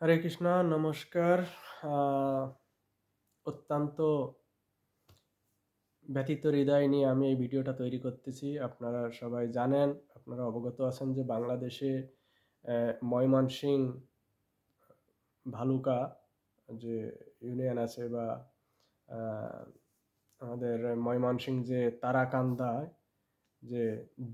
হরে কৃষ্ণ, নমস্কার। আহ, অত্যন্ত ব্যথিত হৃদয় নিয়ে আমি এই ভিডিওটা তৈরি করতেছি। আপনারা সবাই জানেন, আপনারা অবগত আছেন যে বাংলাদেশে ময়মনসিংহ ভালুকা যে ইউনিয়ন আছে বা আহ, আমাদের ময়মনসিংহ যে তারাকান্দায় যে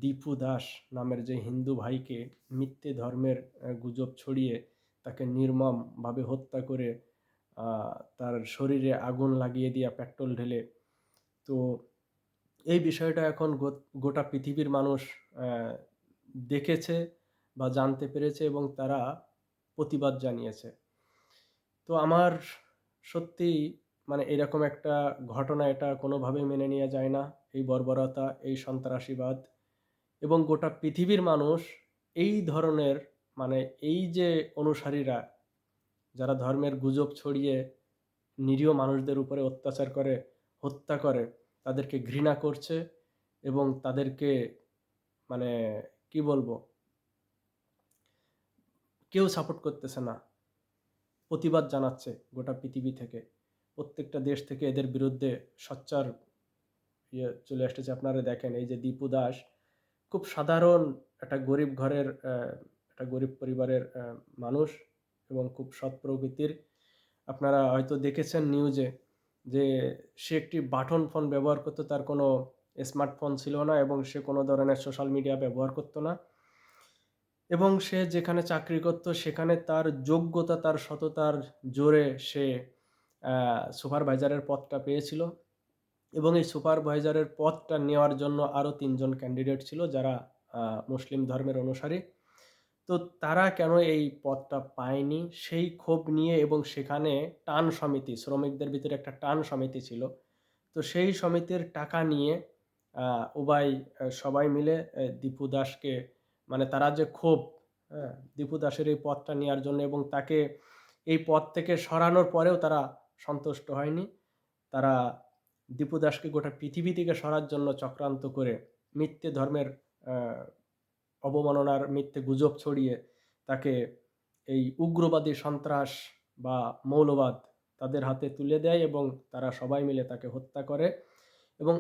দীপু দাস নামের যে হিন্দু ভাইকে মিথ্যে ধর্মের গুজব ছড়িয়ে তাকে নির্মমভাবে হত্যা করে তার শরীরে আগুন লাগিয়ে দিয়া পেট্রোল ঢেলে। তো এই বিষয়টা এখন গোটা পৃথিবীর মানুষ আহ, দেখেছে বা জানতে পেরেছে এবং তারা প্রতিবাদ জানিয়েছে। তো আমার সত্যি মানে এরকম একটা ঘটনা, এটা কোনোভাবেই মেনে নেওয়া যায় না। এই বর্বরতা, এই সন্ত্রাসীবাদ, এবং গোটা পৃথিবীর মানুষ এই ধরনের মানে এই যে অনুসারীরা যারা ধর্মের গুজব ছড়িয়ে নিরীহ মানুষদের উপরে অত্যাচার করে, হত্যা করে, তাদেরকে ঘৃণা করছে এবং তাদেরকে মানে কি বলবো, কেউ সাপোর্ট করতেছে না, প্রতিবাদ জানাচ্ছে গোটা পৃথিবী থেকে। প্রত্যেকটা দেশ থেকে এদের বিরুদ্ধে সোচ্চার চলে আসতেছে। আপনারা দেখেন, এই যে দীপু দাস খুব সাধারণ একটা গরিব ঘরের একটা গরিব পরিবারের মানুষ এবং খুব সৎ প্রকৃতির। আপনারা হয়তো দেখেছেন নিউজে যে সে একটি বাটন ফোন ব্যবহার করতো, তার কোনো স্মার্টফোন ছিল না এবং সে কোনো ধরনের সোশ্যাল মিডিয়া ব্যবহার করতো না। এবং সে যেখানে চাকরি করত সেখানে তার যোগ্যতা, তার সততার জোরে সে সুপারভাইজারের পদটা পেয়েছিল। এবং এই সুপারভাইজারের পদটা নেওয়ার জন্য আরও তিনজন ক্যান্ডিডেট ছিল যারা মুসলিম ধর্মের অনুসারী। তো তারা কেন এই পদটা পায়নি সেই ক্ষোভ নিয়ে, এবং সেখানে টান সমিতি, শ্রমিকদের ভিতরে একটা টান সমিতি ছিল। তো সেই সমিতির টাকা নিয়ে উবাই সবাই মিলে দীপু দাসকে, মানে তারা যে ক্ষোভ, হ্যাঁ, দীপু দাসের এই পদটা নেওয়ার জন্য, এবং তাকে এই পদ থেকে সরানোর পরেও তারা সন্তুষ্ট হয়নি। তারা দীপু দাসকে গোটা পৃথিবী থেকে সরার জন্য চক্রান্ত করে মিথ্যে ধর্মের আহ, অবমাননার মিথ্যে গুজব ছড়িয়ে তাকে এই উগ্রবাদী সন্ত্রাস বা মৌলবাদ তাদের হাতে তুলে দেয় এবং তারা সবাই মিলে তাকে হত্যা করে এবং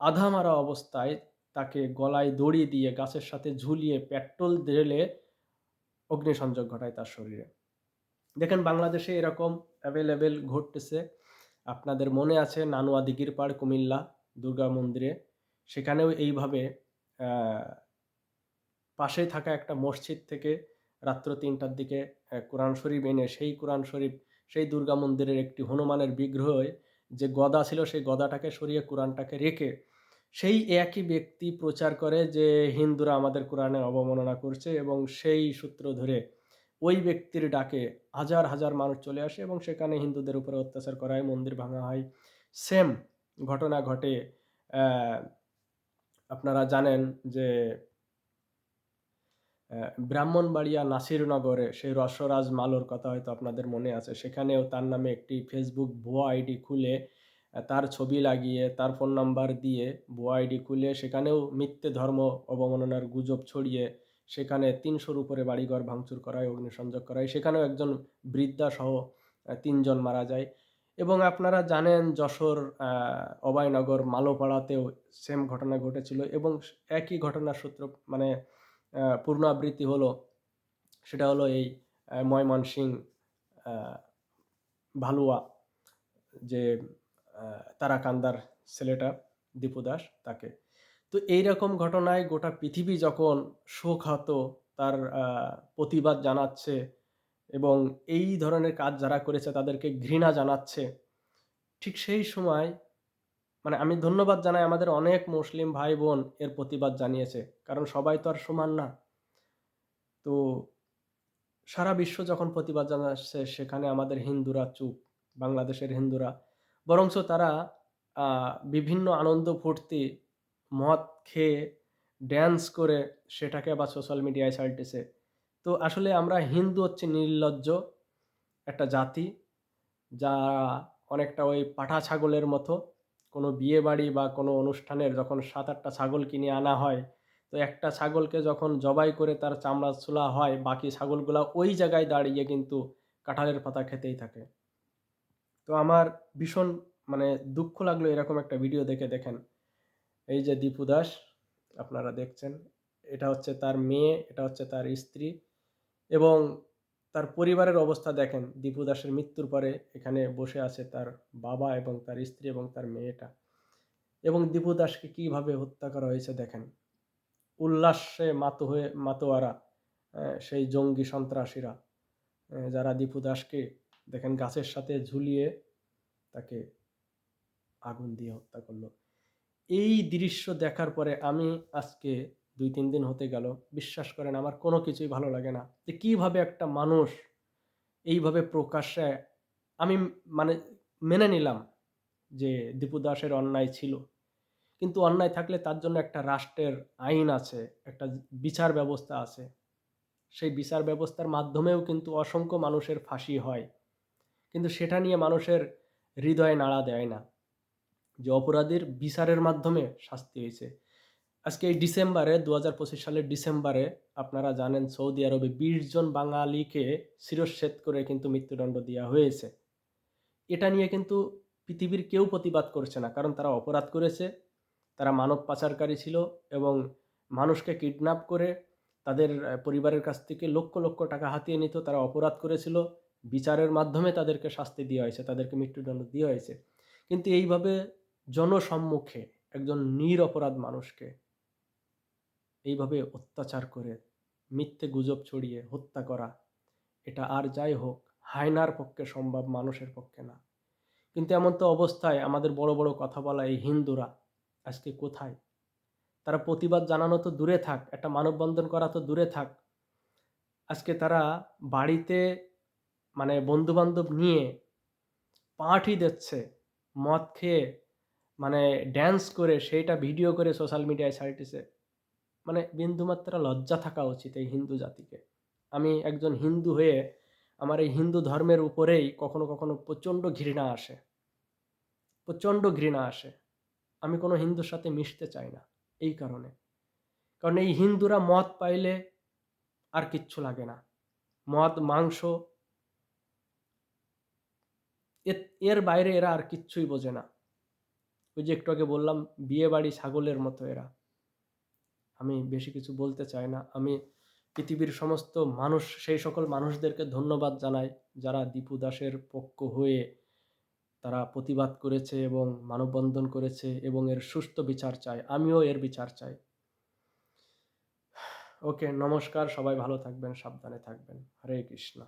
আধা মারা অবস্থায় তাকে গলায় দড়ি দিয়ে গাছের সাথে ঝুলিয়ে পেট্রোল ঢেলে অগ্নিসংযোগ ঘটায় তার শরীরে। দেখেন, বাংলাদেশে এরকম অ্যাভেলেবেল ঘটতেছে। আপনাদের মনে আছে নানুয়া দিঘির পাড় কুমিল্লা দুর্গা মন্দিরে, সেখানেও এইভাবে আহ, পাশে থাকা একটা মসজিদ থেকে রাত্র ৩টার দিকে কোরআন শরীফ এনে সেই কোরআন শরীফ, সেই দুর্গা মন্দিরের একটি হনুমানের বিগ্রহে যে গদা ছিল সেই গদাটাকে সরিয়ে কোরআনটাকে রেখে সেই একই ব্যক্তি প্রচার করে যে হিন্দুরা আমাদের কোরআনের অবমাননা করছে, এবং সেই সূত্র ধরে ওই ব্যক্তির ডাকে হাজার হাজার মানুষ চলে আসে এবং সেখানে হিন্দুদের উপরে অত্যাচার করা হয়, মন্দির ভাঙা হয়। সেম ঘটনা ঘটে আহ, আপনারা জানেন যে ব্রাহ্মণবাড়িয়া নাসিরনগরে সেই রসরাজ মালোর কথা হয়তো আপনাদের মনে আছে। সেখানেও তার নামে একটি ফেসবুক ভুয়া আইডি খুলে তার ছবি লাগিয়ে তার ফোন নাম্বার দিয়ে ভুয়া আইডি খুলে সেখানেও মিথ্যে ধর্ম অবমাননার গুজব ছড়িয়ে সেখানে ৩০০-র উপরে বাড়িঘর ভাঙচুর করায়, অগ্নিসংযোগ করায়, সেখানেও একজন বৃদ্ধা সহ ৩জন মারা যায়। এবং আপনারা জানেন যশোর অভয়নগর মালোপাড়াতেও সেম ঘটনা ঘটেছিল এবং একই ঘটনার সূত্র মানে পুনরাবৃত্তি হলো। সেটা হলো এই ময়মনসিংহ আহ, ভালুয়া যে তারাকান্দার ছেলেটা দীপু দাস তাকে। তো এইরকম ঘটনায় গোটা পৃথিবী যখন শোকাহত, তার প্রতিবাদ জানাচ্ছে এবং এই ধরনের কাজ যারা করেছে তাদেরকে ঘৃণা জানাচ্ছে, ঠিক সেই সময় মানে আমি ধন্যবাদ জানাই আমাদের অনেক মুসলিম ভাই বোন এর প্রতিবাদ জানিয়েছে, কারণ সবাই তো আর সমান না। তো সারা বিশ্ব যখন প্রতিবাদ জানাচ্ছে সেখানে আমাদের হিন্দুরা চুপ, বাংলাদেশের হিন্দুরা বরঞ্চ তারা বিভিন্ন আনন্দ ফুর্তি মদ খেয়ে ড্যান্স করে সেটাকে আবার সোশ্যাল মিডিয়ায় ছাড়তেছে। তো আসলে আমরা হিন্দু হচ্ছে নির্লজ্জ একটা জাতি, যা অনেকটা ওই পাঠা ছাগলের মতো। কোনো বিয়ে বাড়ি বা কোনো অনুষ্ঠানের যখন ৭-৮টা ছাগল কিনে আনা হয়, তো একটা ছাগলকে যখন জবাই করে তার চামড়া ছোলা হয়, বাকি ছাগলগুলা ওই জায়গায় দাঁড়িয়ে কিন্তু কাঁঠালের পাতা খেতেই থাকে। তো আমার ভীষণ মানে দুঃখ লাগলো এরকম একটা ভিডিও দেখে। দেখেন এই যে দীপু দাস আপনারা দেখছেন, এটা হচ্ছে তার মেয়ে, এটা হচ্ছে তার স্ত্রী এবং তার পরিবারের অবস্থা দেখেন। দীপু দাসের মৃত্যুর পরে এখানে বসে আছে তার বাবা এবং তার স্ত্রী এবং তার মেয়েটা, এবং দীপু দাসকে কিভাবে হত্যা করা হয়েছে দেখেন। উল্লাসে মাতোয়ারা সেই জঙ্গি সন্ত্রাসীরা, যারা দীপু দাসকে দেখেন গাছের সাথে ঝুলিয়ে তাকে আগুন দিয়ে হত্যা করলো। এই দৃশ্য দেখার পরে আমি আজকে 2-3 দিন হতে গেল, বিশ্বাস করেন আমার কোনো কিছুই ভালো লাগে না যে কিভাবে একটা মানুষ এইভাবে প্রকাশ্যে, আমি মানে মেনে নিলাম যে দীপু দাসের অন্যায় ছিল, কিন্তু অন্যায় থাকলে তার জন্য একটা রাষ্ট্রের আইন আছে, একটা বিচার ব্যবস্থা আছে। সেই বিচার ব্যবস্থার মাধ্যমেও কিন্তু অসংখ্য মানুষের ফাঁসি হয়, কিন্তু সেটা নিয়ে মানুষের হৃদয়ে নাড়া দেয় না যে অপরাধীর বিচারের মাধ্যমে শাস্তি হয়েছে। আজকে এই ডিসেম্বরে 2025 সালের ডিসেম্বরে আপনারা জানেন সৌদি আরবে 20 জন বাঙালিকে শিরশ্ছেদ করে কিন্তু মৃত্যুদণ্ড দেওয়া হয়েছে। এটা নিয়ে কিন্তু পৃথিবীর কেউ প্রতিবাদ করছে না, কারণ তারা অপরাধ করেছে, তারা মানব পাচারকারী ছিল এবং মানুষকে কিডন্যাপ করে তাদের পরিবারের কাছ থেকে লক্ষ লক্ষ টাকা হাতিয়ে নিত। তারা অপরাধ করেছিল, বিচারের মাধ্যমে তাদেরকে শাস্তি দেওয়া হয়েছে, তাদেরকে মৃত্যুদণ্ড দেওয়া হয়েছে। কিন্তু এইভাবে জনসম্মুখে একজন নিরপরাধ মানুষকে এইভাবে অত্যাচার করে মিথ্যে গুজব ছড়িয়ে হত্যা করা, এটা আর যাই হোক হায়নার পক্ষে সম্ভব, মানুষের পক্ষে না। কিন্তু এমন তো অবস্থায় আমাদের বড় বড় কথা বলা এই হিন্দুরা আজকে কোথায়? তারা প্রতিবাদ জানানো তো দূরে থাক, একটা মানববন্ধন করা তো দূরে থাক, আজকে তারা বাড়িতে মানে বন্ধু বান্ধব নিয়ে পার্টি দিচ্ছে, মদ খেয়ে মানে ড্যান্স করে সেইটা ভিডিও করে সোশ্যাল মিডিয়ায় ছাড়তেছে। মানে বিন্দুমাত্র লজ্জা থাকা উচিত এই হিন্দু জাতিকে। আমি একজন হিন্দু হয়ে আমার এই হিন্দু ধর্মের উপরেই কখনো কখনো প্রচণ্ড ঘৃণা আসে, প্রচণ্ড ঘৃণা আসে। আমি কোনো হিন্দুর সাথে মিশতে চাই না এই কারণে। কারণ এই হিন্দুরা মদ পাইলে আর কিচ্ছু লাগে না। মদ, মাংস, এর বাইরে এরা আর কিচ্ছুই বোঝে না। ওই যে একটু আগে বললাম, বিয়ে বাড়ি ছাগলের মতো এরা। আমি বেশি কিছু বলতে চাই না। আমি পৃথিবীর সমস্ত মানুষ, সেই সকল মানুষদেরকে ধন্যবাদ জানাই যারা দীপু দাসের পক্ষ হয়ে তারা প্রতিবাদ করেছে এবং মানববন্ধন করেছে এবং এর সুষ্ঠু বিচার চায়। আমিও এর বিচার চাই। ওকে, নমস্কার, সবাই ভালো থাকবেন, সাবধানে থাকবেন। হরে কৃষ্ণ।